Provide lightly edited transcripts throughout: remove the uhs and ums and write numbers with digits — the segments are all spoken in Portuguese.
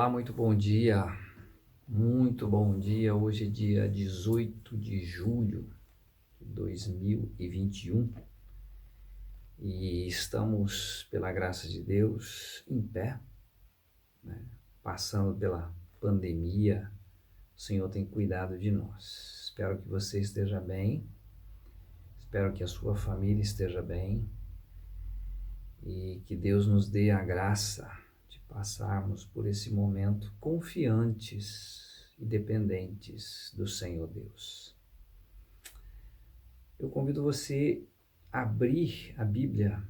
Olá, muito bom dia. Hoje é dia 18 de julho de 2021 e estamos, pela graça de Deus, em pé, né? Passando pela pandemia. O Senhor tem cuidado de nós. Espero que você esteja bem, espero que a sua família esteja bem e que Deus nos dê a graça de passarmos por esse momento confiantes e dependentes do Senhor Deus. Eu convido você a abrir a Bíblia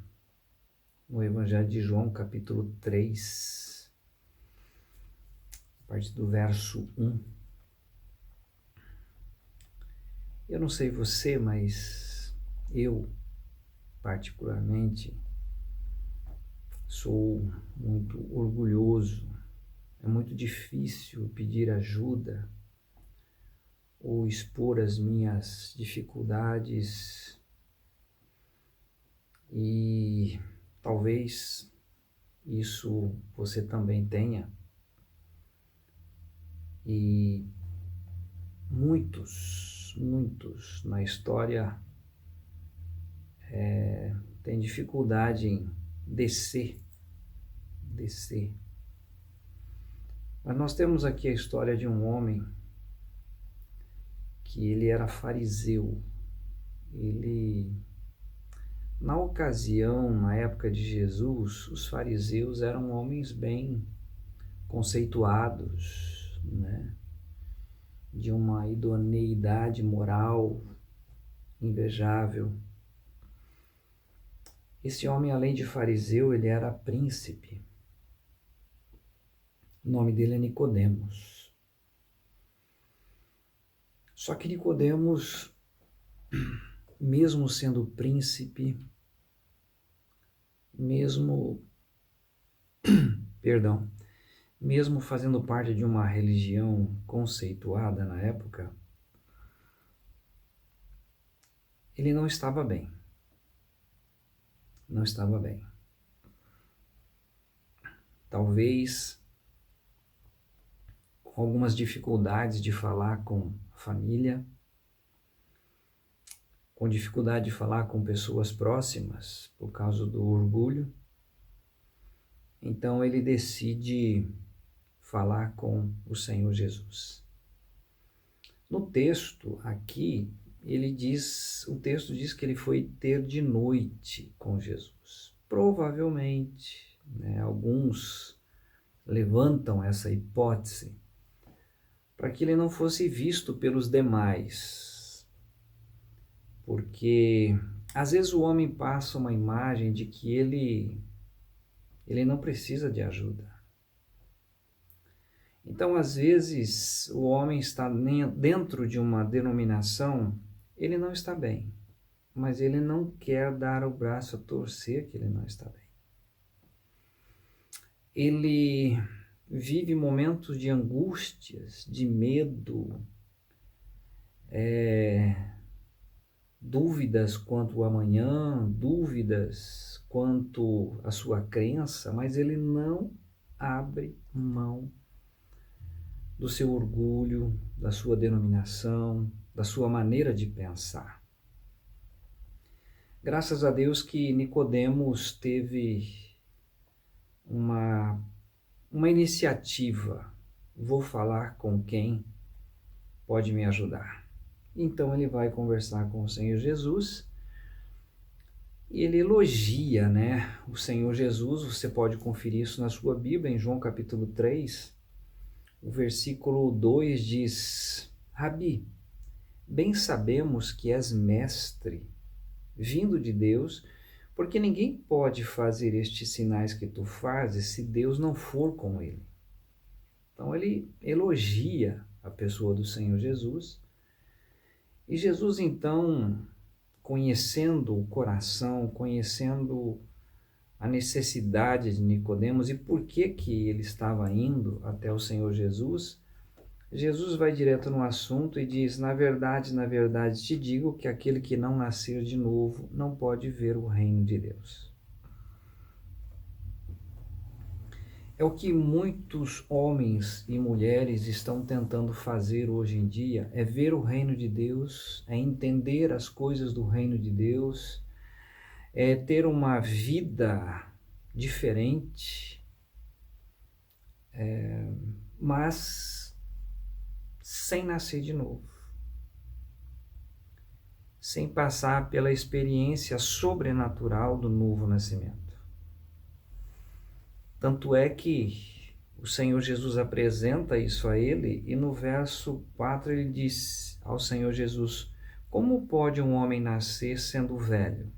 no Evangelho de João, capítulo 3, a partir do verso 1. Eu não sei você, mas eu, particularmente, sou muito orgulhoso. É muito difícil pedir ajuda ou expor as minhas dificuldades e talvez isso você também tenha. E muitos na história têm dificuldade em descer. Mas nós temos aqui a história de um homem que ele era fariseu. Na ocasião, na época de Jesus, os fariseus eram homens bem conceituados, né? De uma idoneidade moral invejável. Esse homem, além de fariseu, ele era príncipe. O nome dele é Nicodemos. Só que Nicodemos, mesmo sendo príncipe, mesmo fazendo parte de uma religião conceituada na época, ele não estava bem. Não estava bem. Talvez com algumas dificuldades de falar com a família, com dificuldade de falar com pessoas próximas por causa do orgulho. Então ele decide falar com o Senhor Jesus. No texto aqui, o texto diz que ele foi ter de noite com Jesus. Provavelmente, né, alguns levantam essa hipótese para que ele não fosse visto pelos demais. Porque às vezes o homem passa uma imagem de que ele não precisa de ajuda. Então, às vezes, o homem está dentro de uma denominação, ele não está bem, mas ele não quer dar o braço a torcer que ele não está bem. Ele vive momentos de angústias, de medo, dúvidas quanto ao amanhã, dúvidas quanto à sua crença, mas ele não abre mão do seu orgulho, da sua denominação, da sua maneira de pensar. Graças a Deus que Nicodemos teve uma iniciativa. Vou falar com quem pode me ajudar. Então ele vai conversar com o Senhor Jesus e ele elogia, né, o Senhor Jesus. Você pode conferir isso na sua Bíblia, em João capítulo 3. O versículo 2 diz: Rabi, bem sabemos que és mestre, vindo de Deus, porque ninguém pode fazer estes sinais que tu fazes se Deus não for com ele. Então ele elogia a pessoa do Senhor Jesus. E Jesus então, conhecendo o coração, conhecendo a necessidade de Nicodemos e por que ele estava indo até o Senhor Jesus, Jesus vai direto no assunto e diz: na verdade te digo que aquele que não nascer de novo não pode ver o reino de Deus. É o que muitos homens e mulheres estão tentando fazer hoje em dia, é ver o reino de Deus, é entender as coisas do reino de Deus, é ter uma vida diferente, mas sem nascer de novo, sem passar pela experiência sobrenatural do novo nascimento. Tanto é que o Senhor Jesus apresenta isso a ele e no verso 4 ele diz ao Senhor Jesus: como pode um homem nascer sendo velho?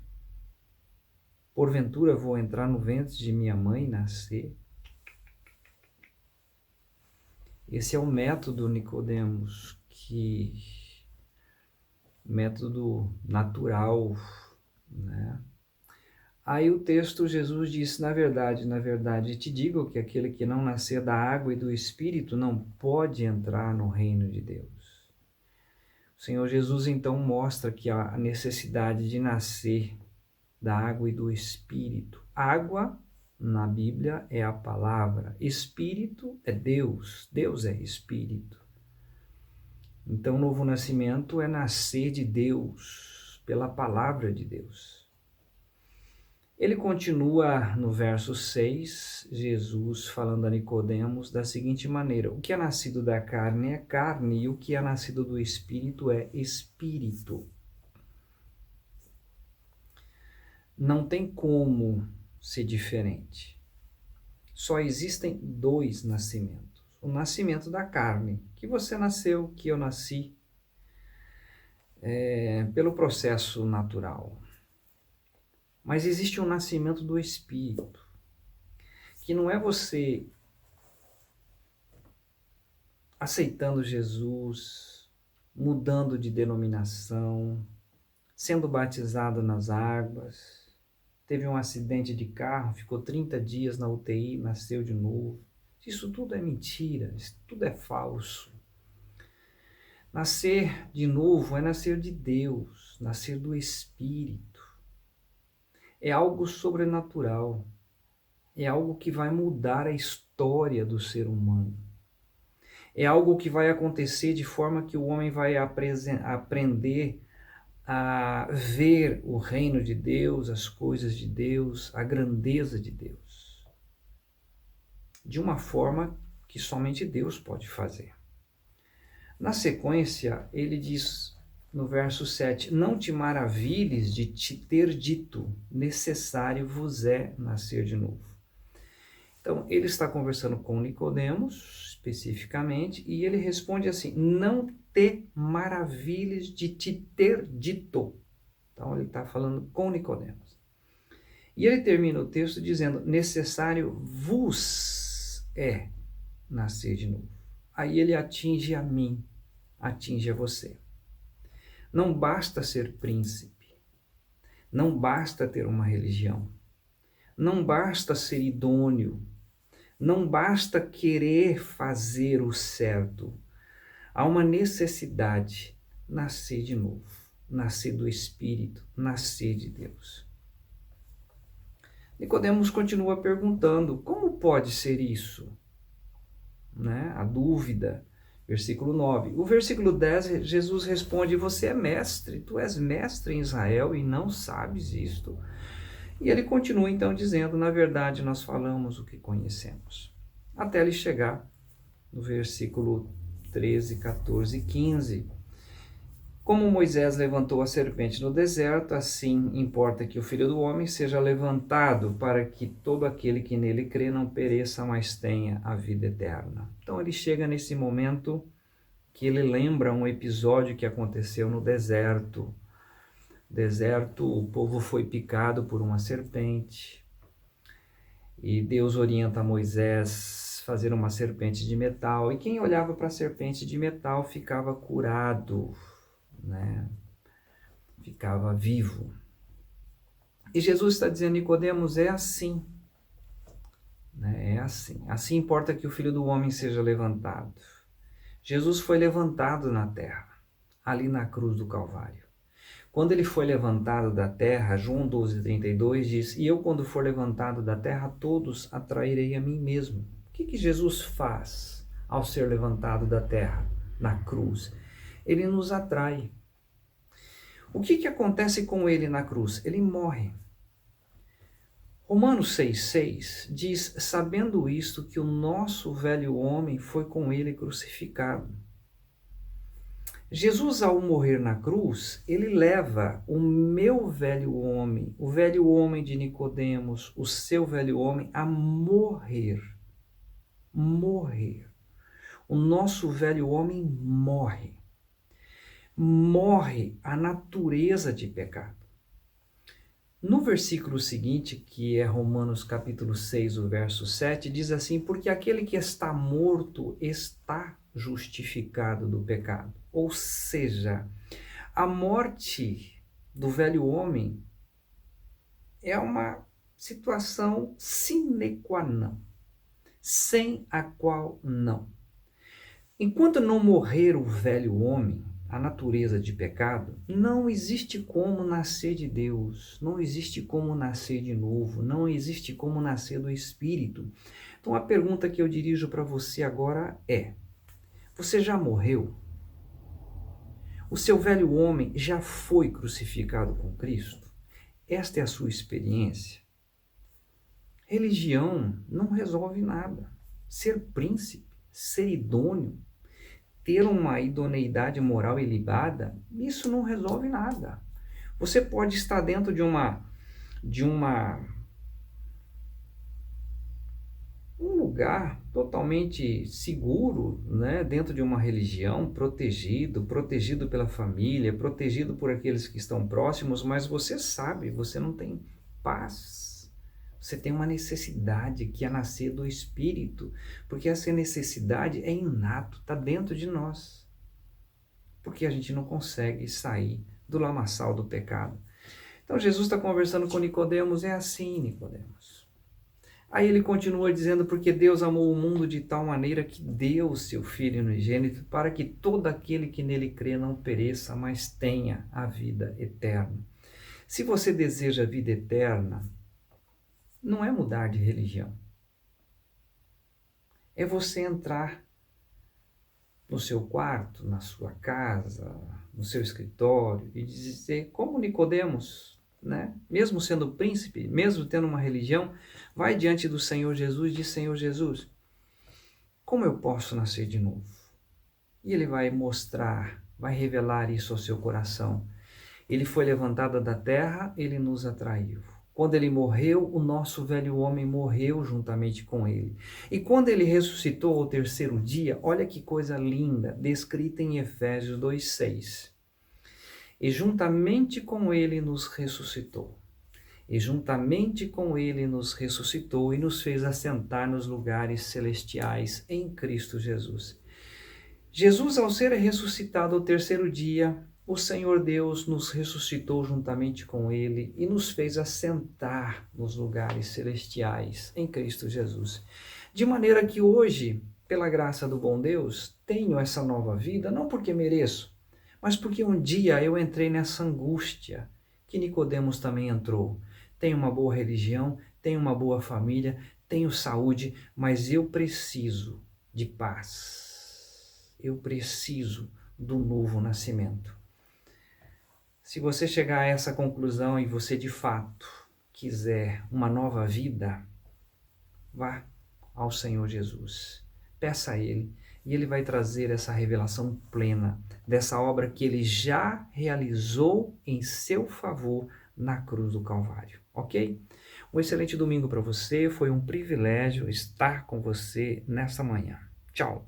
Porventura vou entrar no ventre de minha mãe e nascer? Esse é o método, Nicodemos, método natural, né? Aí o texto, Jesus disse: na verdade, te digo que aquele que não nascer da água e do Espírito não pode entrar no reino de Deus. O Senhor Jesus então mostra que há a necessidade de nascer da água e do Espírito. Água, na Bíblia, é a palavra. Espírito é Deus. Deus é Espírito. Então, o novo nascimento é nascer de Deus, pela palavra de Deus. Ele continua no verso 6, Jesus falando a Nicodemos da seguinte maneira: o que é nascido da carne é carne, e o que é nascido do Espírito é espírito. Não tem como ser diferente. Só existem dois nascimentos. O nascimento da carne, que você nasceu, que eu nasci, pelo processo natural. Mas existe um nascimento do Espírito, que não é você aceitando Jesus, mudando de denominação, sendo batizado nas águas, teve um acidente de carro, ficou 30 dias na UTI, nasceu de novo. Isso tudo é mentira, isso tudo é falso. Nascer de novo é nascer de Deus, nascer do Espírito. É algo sobrenatural, é algo que vai mudar a história do ser humano. É algo que vai acontecer de forma que o homem vai aprender a ver o reino de Deus, as coisas de Deus, a grandeza de Deus, de uma forma que somente Deus pode fazer. Na sequência, ele diz no verso 7, não te maravilhes de te ter dito, necessário vos é nascer de novo. Então, ele está conversando com Nicodemos, especificamente, e ele responde assim, não te maravilhes de te ter dito. Então, ele está falando com Nicodemos. E ele termina o texto dizendo, necessário vos é nascer de novo. Aí ele atinge a mim, atinge a você. Não basta ser príncipe, não basta ter uma religião, não basta ser idôneo, não basta querer fazer o certo. Há uma necessidade, nascer de novo, nascer do Espírito, nascer de Deus. Nicodemos continua perguntando, como pode ser isso? A dúvida. Versículo 9. O versículo 10, Jesus responde, você é mestre, tu és mestre em Israel e não sabes isto? E ele continua então dizendo, na verdade nós falamos o que conhecemos. Até ele chegar no versículo 13, 14 e 15. Como Moisés levantou a serpente no deserto, assim importa que o Filho do Homem seja levantado para que todo aquele que nele crê não pereça, mas tenha a vida eterna. Então ele chega nesse momento que ele lembra um episódio que aconteceu no deserto. No deserto, o povo foi picado por uma serpente e Deus orienta Moisés a fazer uma serpente de metal. E quem olhava para a serpente de metal ficava curado, ficava vivo. E Jesus está dizendo, Nicodemos, é assim. É assim. Assim importa que o Filho do Homem seja levantado. Jesus foi levantado na terra, ali na cruz do Calvário. Quando ele foi levantado da terra, João 12:32 diz: E eu, quando for levantado da terra, todos atrairei a mim mesmo. O que Jesus faz ao ser levantado da terra, na cruz? Ele nos atrai. O que acontece com ele na cruz? Ele morre. Romanos 6,6 diz: Sabendo isto, que o nosso velho homem foi com ele crucificado. Jesus, ao morrer na cruz, ele leva o meu velho homem, o velho homem de Nicodemos, o seu velho homem, a morrer. Morrer. O nosso velho homem morre. Morre a natureza de pecado. No versículo seguinte, que é Romanos capítulo 6, o verso 7, diz assim: Porque aquele que está morto está justificado do pecado. Ou seja, a morte do velho homem é uma situação sine qua non, sem a qual não. Enquanto não morrer o velho homem, a natureza de pecado, não existe como nascer de Deus, não existe como nascer de novo, não existe como nascer do Espírito. Então a pergunta que eu dirijo para você agora é: você já morreu? O seu velho homem já foi crucificado com Cristo? Esta é a sua experiência? Religião não resolve nada. Ser príncipe, ser idôneo, ter uma idoneidade moral ilibada, isso não resolve nada. Você pode estar dentro de um lugar totalmente seguro, né? Dentro de uma religião, protegido pela família, protegido por aqueles que estão próximos, mas você sabe, você não tem paz. Você tem uma necessidade que é nascer do Espírito, porque essa necessidade é inato, está dentro de nós. Porque a gente não consegue sair do lamaçal do pecado. Então Jesus está conversando com Nicodemos, é assim, Nicodemos. Aí ele continua dizendo: porque Deus amou o mundo de tal maneira que deu o seu Filho unigênito, para que todo aquele que nele crê não pereça, mas tenha a vida eterna. Se você deseja a vida eterna, não é mudar de religião. É você entrar no seu quarto, na sua casa, no seu escritório e dizer, como Nicodemos, né? Mesmo sendo príncipe, mesmo tendo uma religião, vai diante do Senhor Jesus e diz: Senhor Jesus, como eu posso nascer de novo? E ele vai mostrar, vai revelar isso ao seu coração. Ele foi levantado da terra, ele nos atraiu. Quando ele morreu, o nosso velho homem morreu juntamente com ele. E quando ele ressuscitou ao terceiro dia, olha que coisa linda, descrita em Efésios 2,6. E juntamente com ele nos ressuscitou. E juntamente com ele nos ressuscitou e nos fez assentar nos lugares celestiais em Cristo Jesus. Jesus, ao ser ressuscitado ao terceiro dia, o Senhor Deus nos ressuscitou juntamente com ele e nos fez assentar nos lugares celestiais em Cristo Jesus. De maneira que hoje, pela graça do bom Deus, tenho essa nova vida, não porque mereço, mas porque um dia eu entrei nessa angústia que Nicodemos também entrou. Tenho uma boa religião, tenho uma boa família, tenho saúde, mas eu preciso de paz. Eu preciso do novo nascimento. Se você chegar a essa conclusão e você de fato quiser uma nova vida, vá ao Senhor Jesus. Peça a Ele e Ele vai trazer essa revelação plena dessa obra que Ele já realizou em seu favor na cruz do Calvário, ok? Um excelente domingo para você, foi um privilégio estar com você nessa manhã. Tchau!